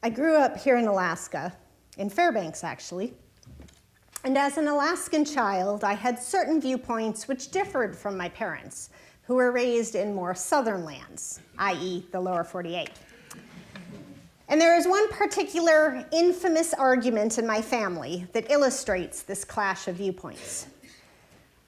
I grew up here in Alaska, in Fairbanks actually, and as an Alaskan child, I had certain viewpoints which differed from my parents, who were raised in more southern lands, i.e. the lower 48. And there is one particular infamous argument in my family that illustrates this clash of viewpoints.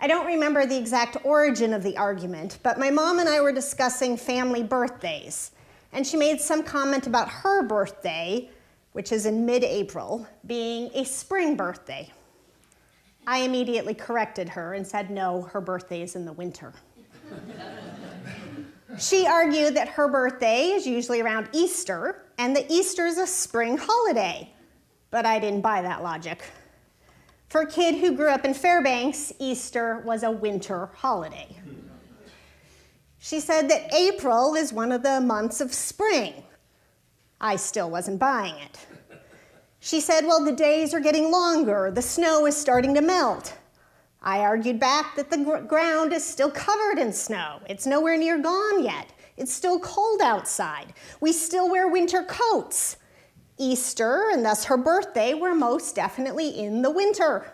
I don't remember the exact origin of the argument, but my mom and I were discussing family birthdays, and she made some comment about her birthday, which is in mid-April, being a spring birthday. I immediately corrected her and said, no, her birthday is in the winter. She argued that her birthday is usually around Easter, and that Easter is a spring holiday, but I didn't buy that logic. For a kid who grew up in Fairbanks, Easter was a winter holiday. She said that April is one of the months of spring. I still wasn't buying it. She said, well, the days are getting longer, the snow is starting to melt. I argued back that the ground is still covered in snow. It's nowhere near gone yet. It's still cold outside. We still wear winter coats. Easter, and thus her birthday, were most definitely in the winter.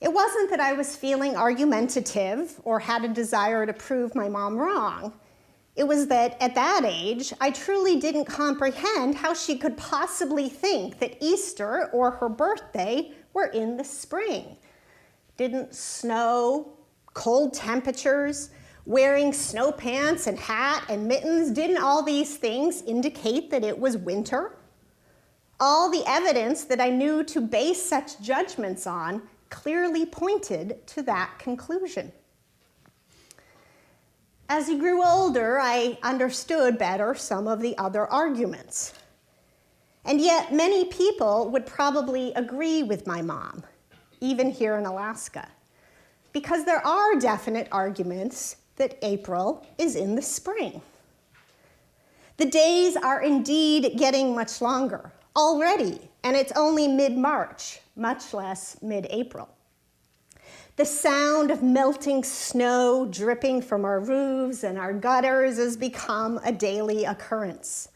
It wasn't that I was feeling argumentative or had a desire to prove my mom wrong. It was that at that age, I truly didn't comprehend how she could possibly think that Easter or her birthday were in the spring. Didn't snow, cold temperatures, wearing snow pants and hat and mittens, didn't all these things indicate that it was winter? All the evidence that I knew to base such judgments on clearly pointed to that conclusion. As he grew older, I understood better some of the other arguments. And yet many people would probably agree with my mom, even here in Alaska, because there are definite arguments that April is in the spring. The days are indeed getting much longer already, and it's only mid-March, much less mid-April. The sound of melting snow dripping from our roofs and our gutters has become a daily occurrence.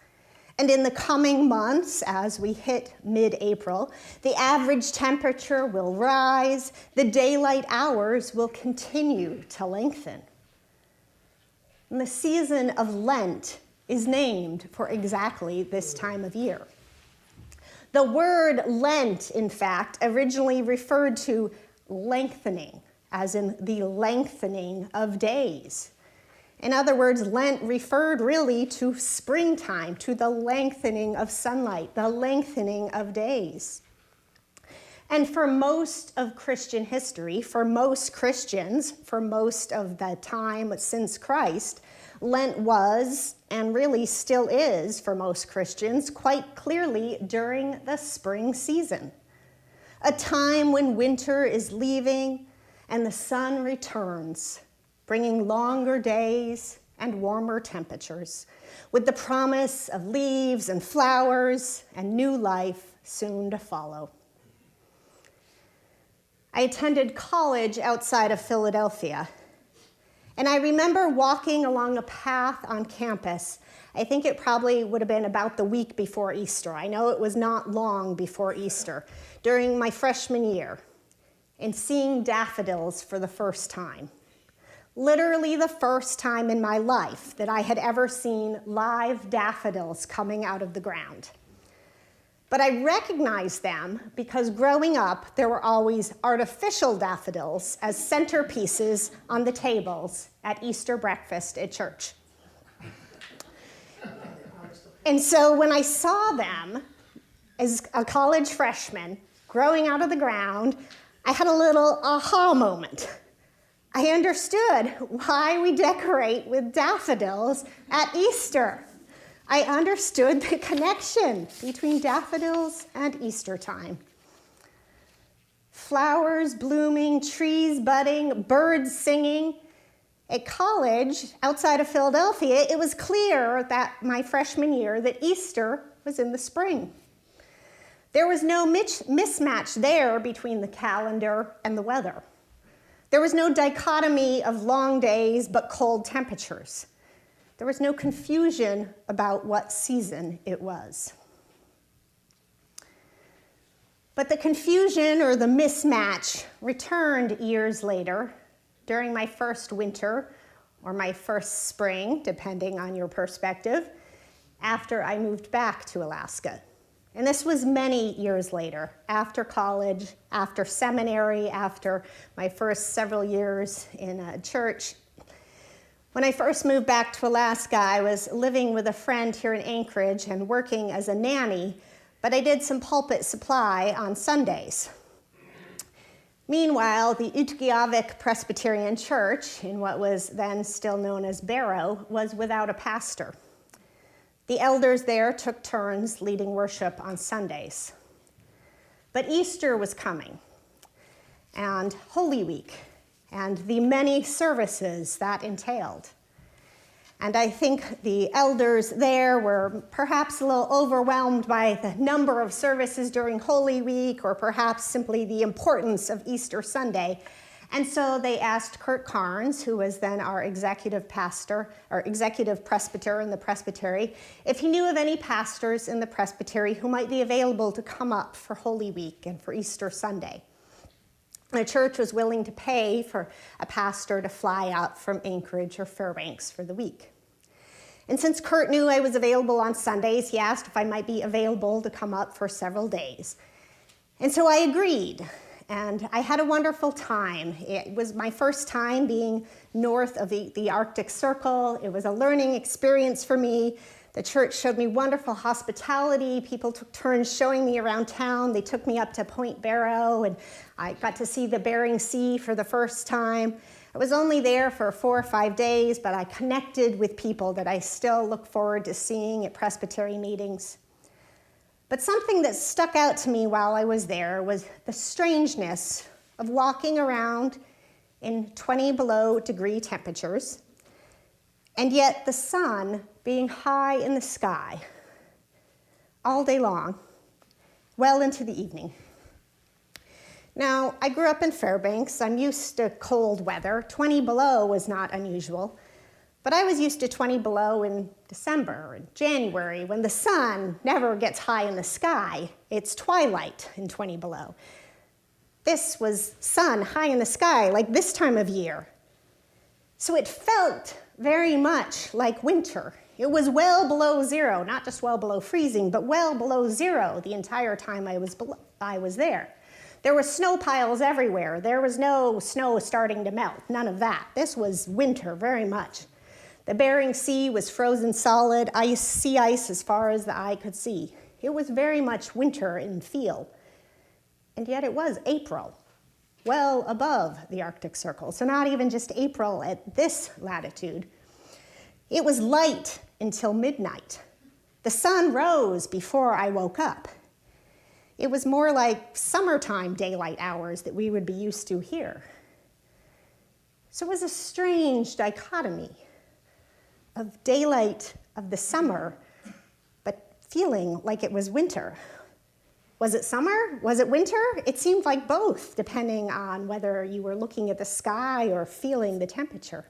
And in the coming months, as we hit mid-April, the average temperature will rise, the daylight hours will continue to lengthen. And the season of Lent is named for exactly this time of year. The word Lent, in fact, originally referred to lengthening, as in the lengthening of days. In other words, Lent referred really to springtime, to the lengthening of sunlight, the lengthening of days. And for most of Christian history, for most Christians, for most of the time since Christ, Lent was, and really still is for most Christians, quite clearly during the spring season. A time when winter is leaving and the sun returns, bringing longer days and warmer temperatures, with the promise of leaves and flowers and new life soon to follow. I attended college outside of Philadelphia, and I remember walking along a path on campus. I think it probably would have been about the week before Easter. I know it was not long before Easter, during my freshman year, and seeing daffodils for the first time. Literally the first time in my life that I had ever seen live daffodils coming out of the ground. But I recognized them because growing up, there were always artificial daffodils as centerpieces on the tables at Easter breakfast at church. And so when I saw them as a college freshman growing out of the ground, I had a little aha moment. I understood why we decorate with daffodils at Easter. I understood the connection between daffodils and Easter time. Flowers blooming, trees budding, birds singing. At college, outside of Philadelphia, it was clear that my freshman year that Easter was in the spring. There was no mismatch there between the calendar and the weather. There was no dichotomy of long days but cold temperatures. There was no confusion about what season it was. But the confusion or the mismatch returned years later during my first winter or my first spring, depending on your perspective, after I moved back to Alaska. And this was many years later, after college, after seminary, after my first several years in a church. When I first moved back to Alaska, I was living with a friend here in Anchorage and working as a nanny, but I did some pulpit supply on Sundays. Meanwhile, the Utqiagvik Church, in what was then still known as Barrow, was without a pastor. The elders there took turns leading worship on Sundays. But Easter was coming, and Holy Week, and the many services that entailed. And I think the elders there were perhaps a little overwhelmed by the number of services during Holy Week, or perhaps simply the importance of Easter Sunday. And so they asked Kurt Carnes, who was then our executive pastor, or executive presbyter in the presbytery, if he knew of any pastors in the presbytery who might be available to come up for Holy Week and for Easter Sunday. The church was willing to pay for a pastor to fly up from Anchorage or Fairbanks for the week. And since Kurt knew I was available on Sundays, he asked if I might be available to come up for several days. And so I agreed, and I had a wonderful time. It was my first time being north of the Arctic Circle. It was a learning experience for me. The church showed me wonderful hospitality. People took turns showing me around town. They took me up to Point Barrow, and I got to see the Bering Sea for the first time. I was only there for 4 or 5 days, but I connected with people that I still look forward to seeing at presbytery meetings. But something that stuck out to me while I was there was the strangeness of walking around in 20 below degree temperatures, and yet the sun being high in the sky all day long, well into the evening. Now, I grew up in Fairbanks. I'm used to cold weather. 20 below was not unusual, but I was used to 20 below in December and January when the sun never gets high in the sky. It's twilight in 20 below. This was sun high in the sky like this time of year. So it felt very much like winter. It was well below zero, not just well below freezing, but well below zero the entire time I was there. There were snow piles everywhere. There was no snow starting to melt, none of that. This was winter very much. The Bering Sea was frozen solid, sea ice as far as the eye could see. It was very much winter in feel. And yet it was April, well above the Arctic Circle. So not even just April at this latitude. It was light until midnight. The sun rose before I woke up. It was more like summertime daylight hours that we would be used to here. So it was a strange dichotomy of daylight of the summer, but feeling like it was winter. Was it summer? Was it winter? It seemed like both, depending on whether you were looking at the sky or feeling the temperature.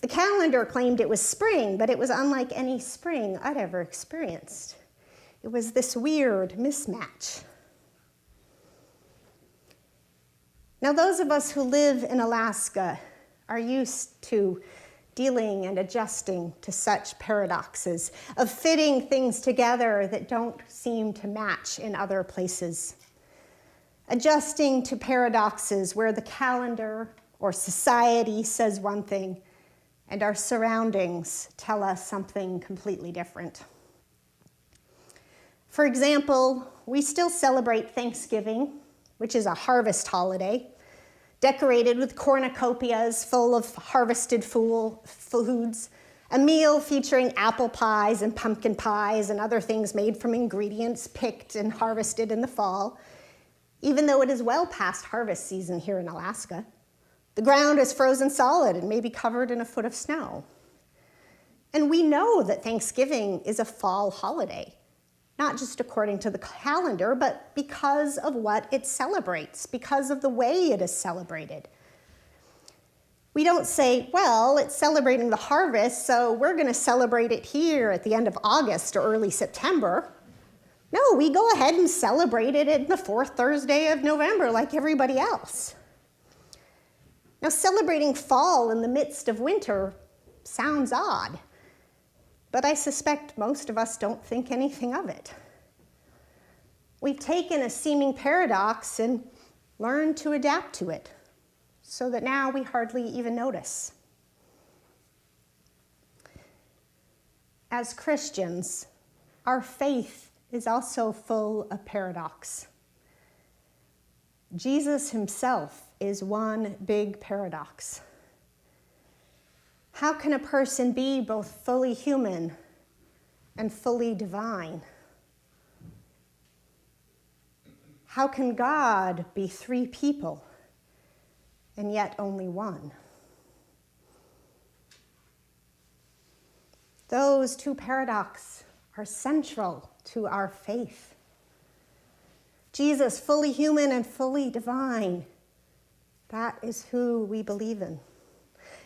The calendar claimed it was spring, but it was unlike any spring I'd ever experienced. It was this weird mismatch. Now, those of us who live in Alaska are used to dealing and adjusting to such paradoxes, of fitting things together that don't seem to match in other places. Adjusting to paradoxes where the calendar or society says one thing and our surroundings tell us something completely different. For example, we still celebrate Thanksgiving, which is a harvest holiday, decorated with cornucopias full of harvested foods, a meal featuring apple pies and pumpkin pies and other things made from ingredients picked and harvested in the fall, even though it is well past harvest season here in Alaska. The ground is frozen solid and may be covered in a foot of snow. And we know that Thanksgiving is a fall holiday, not just according to the calendar, but because of what it celebrates, because of the way it is celebrated. We don't say, well, it's celebrating the harvest, so we're going to celebrate it here at the end of August or early September. No, we go ahead and celebrate it in the fourth Thursday of November like everybody else. Now, celebrating fall in the midst of winter sounds odd, but I suspect most of us don't think anything of it. We've taken a seeming paradox and learned to adapt to it, so that now we hardly even notice. As Christians, our faith is also full of paradox. Jesus himself is one big paradox. How can a person be both fully human and fully divine? How can God be three people and yet only one? Those two paradoxes are central to our faith. Jesus, fully human and fully divine, that is who we believe in.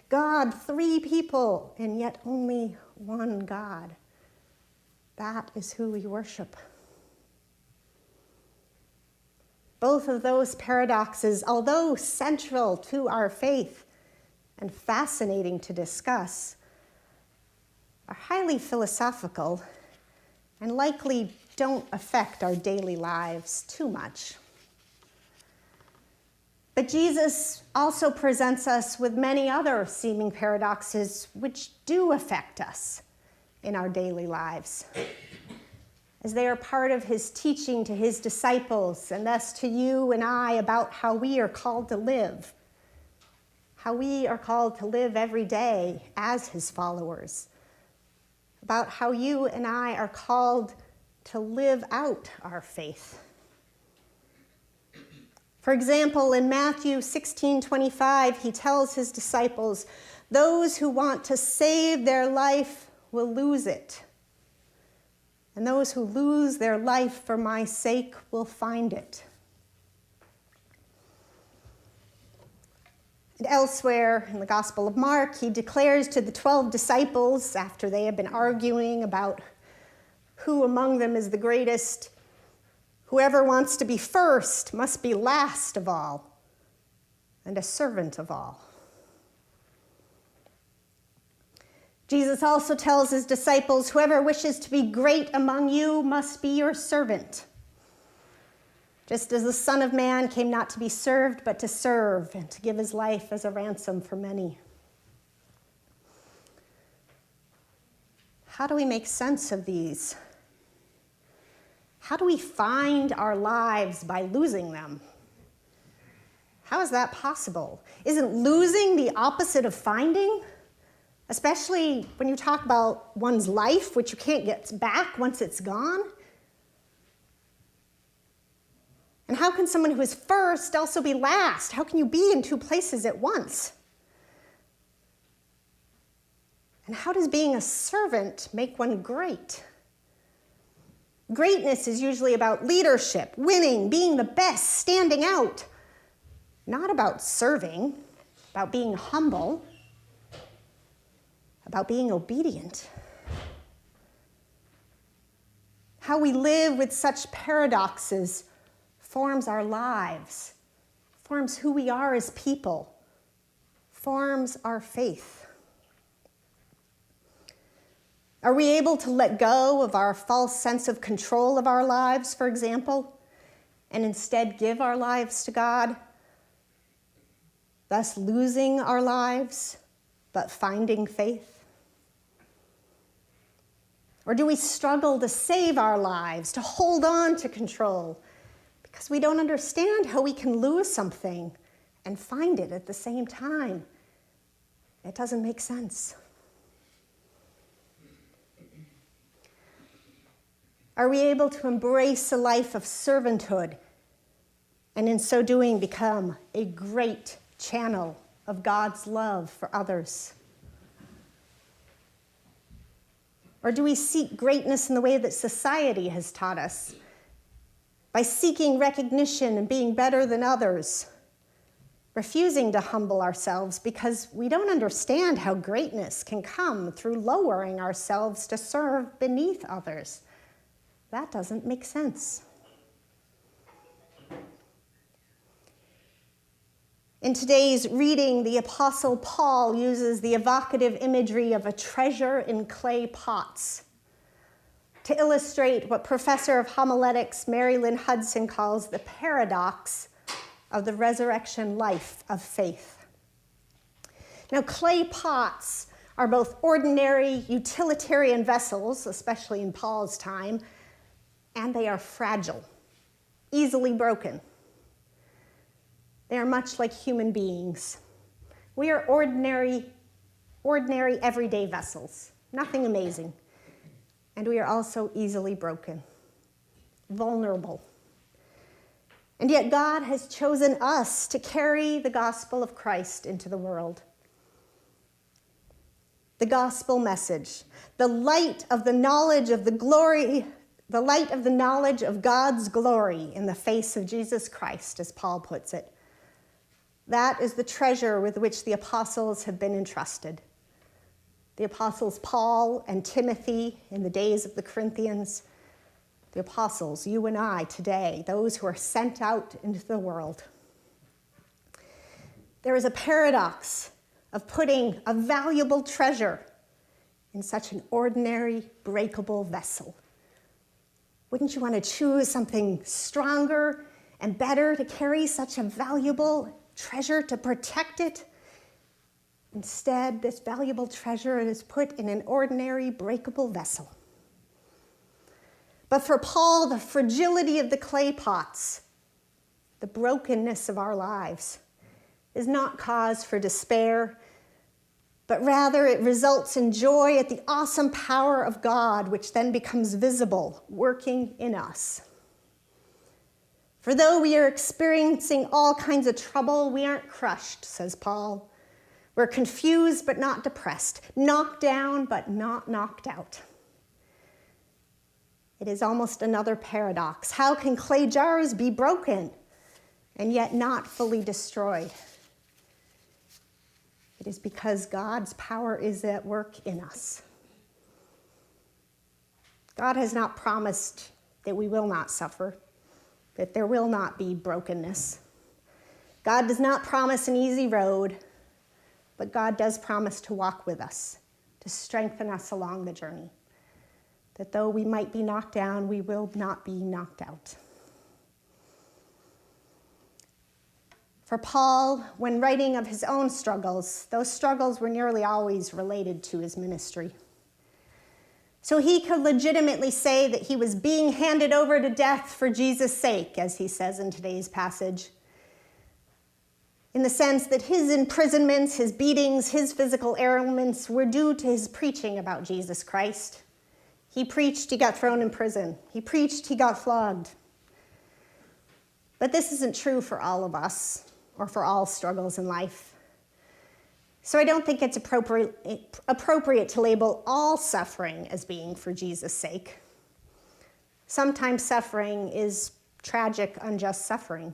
God, three people and yet only one God, that is who we worship. Both of those paradoxes, although central to our faith and fascinating to discuss, are highly philosophical and likely don't affect our daily lives too much. But Jesus also presents us with many other seeming paradoxes which do affect us in our daily lives, as they are part of his teaching to his disciples and thus to you and I about how we are called to live, how we are called to live every day as his followers, about how you and I are called to live out our faith. For example, in Matthew 16:25, he tells his disciples, "Those who want to save their life will lose it, and those who lose their life for my sake will find it." And elsewhere in the Gospel of Mark, he declares to the 12 disciples, after they have been arguing about who among them is the greatest, "Whoever wants to be first must be last of all and a servant of all." Jesus also tells his disciples, "Whoever wishes to be great among you must be your servant. Just as the Son of Man came not to be served, but to serve and to give his life as a ransom for many." How do we make sense of these? How do we find our lives by losing them? How is that possible? Isn't losing the opposite of finding? Especially when you talk about one's life, which you can't get back once it's gone. And how can someone who is first also be last? How can you be in two places at once? And how does being a servant make one great? Greatness is usually about leadership, winning, being the best, standing out. Not about serving, about being humble, about being obedient. How we live with such paradoxes forms our lives, forms who we are as people, forms our faith. Are we able to let go of our false sense of control of our lives, for example, and instead give our lives to God, thus losing our lives, but finding faith? Or do we struggle to save our lives, to hold on to control, because we don't understand how we can lose something and find it at the same time? It doesn't make sense. Are we able to embrace a life of servanthood and in so doing become a great channel of God's love for others? Or do we seek greatness in the way that society has taught us, by seeking recognition and being better than others, refusing to humble ourselves because we don't understand how greatness can come through lowering ourselves to serve beneath others. That doesn't make sense. In today's reading, the Apostle Paul uses the evocative imagery of a treasure in clay pots to illustrate what Professor of Homiletics Mary Lynn Hudson calls the paradox of the resurrection life of faith. Now, clay pots are both ordinary utilitarian vessels, especially in Paul's time, and they are fragile, easily broken. They are much like human beings. We are ordinary, everyday vessels, nothing amazing. And we are also easily broken, vulnerable. And yet God has chosen us to carry the gospel of Christ into the world. The gospel message, the light of the knowledge of the glory, the light of the knowledge of God's glory in the face of Jesus Christ, as Paul puts it. That is the treasure with which the apostles have been entrusted. The apostles Paul and Timothy in the days of the Corinthians, the apostles, you and I today, those who are sent out into the world. There is a paradox of putting a valuable treasure in such an ordinary, breakable vessel. Wouldn't you want to choose something stronger and better to carry such a valuable treasure, to protect it? Instead, this valuable treasure is put in an ordinary, breakable vessel. But for Paul, the fragility of the clay pots, the brokenness of our lives, is not cause for despair, but rather it results in joy at the awesome power of God, which then becomes visible, working in us. For though we are experiencing all kinds of trouble, we aren't crushed, says Paul. We're confused but not depressed, knocked down but not knocked out. It is almost another paradox. How can clay jars be broken and yet not fully destroyed? It is because God's power is at work in us. God has not promised that we will not suffer, that there will not be brokenness. God does not promise an easy road, but God does promise to walk with us, to strengthen us along the journey. That though we might be knocked down, we will not be knocked out. For Paul, when writing of his own struggles, those struggles were nearly always related to his ministry. So he could legitimately say that he was being handed over to death for Jesus' sake, as he says in today's passage, in the sense that his imprisonments, his beatings, his physical ailments were due to his preaching about Jesus Christ. He preached, he got thrown in prison. He preached, he got flogged. But this isn't true for all of us or for all struggles in life. So I don't think it's appropriate to label all suffering as being for Jesus' sake. Sometimes suffering is tragic, unjust suffering.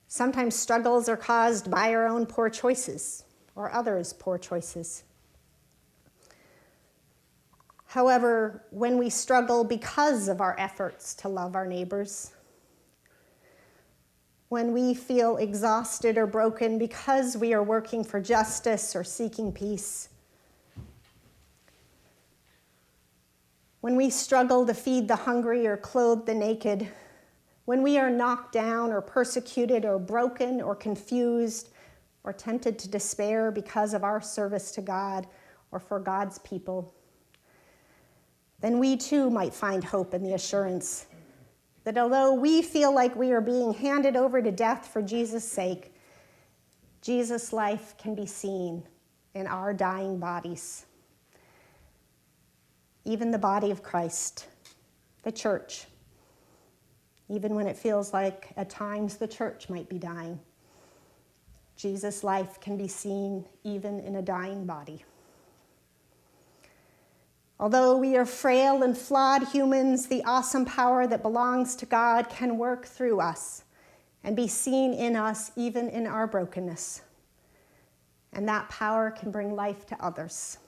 Sometimes struggles are caused by our own poor choices or others' poor choices. However, when we struggle because of our efforts to love our neighbors, when we feel exhausted or broken because we are working for justice or seeking peace, when we struggle to feed the hungry or clothe the naked, when we are knocked down or persecuted or broken or confused or tempted to despair because of our service to God or for God's people, then we too might find hope in the assurance that although we feel like we are being handed over to death for Jesus' sake, Jesus' life can be seen in our dying bodies. Even the body of Christ, the church, even when it feels like at times the church might be dying, Jesus' life can be seen even in a dying body. Although we are frail and flawed humans, the awesome power that belongs to God can work through us and be seen in us even in our brokenness. And that power can bring life to others.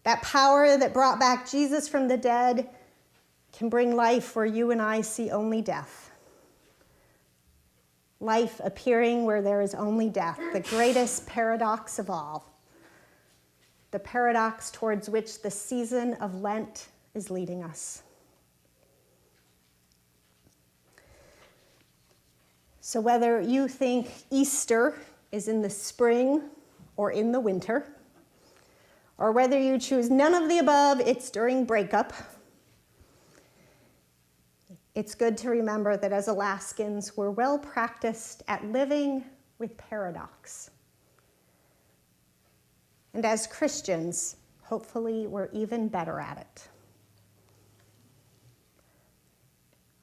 That power that brought back Jesus from the dead can bring life where you and I see only death. Life appearing where there is only death, the greatest paradox of all. The paradox towards which the season of Lent is leading us. So whether you think Easter is in the spring or in the winter, or whether you choose none of the above, it's during breakup, it's good to remember that as Alaskans, we're well practiced at living with paradox. And as Christians, hopefully we're even better at it.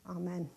Amen.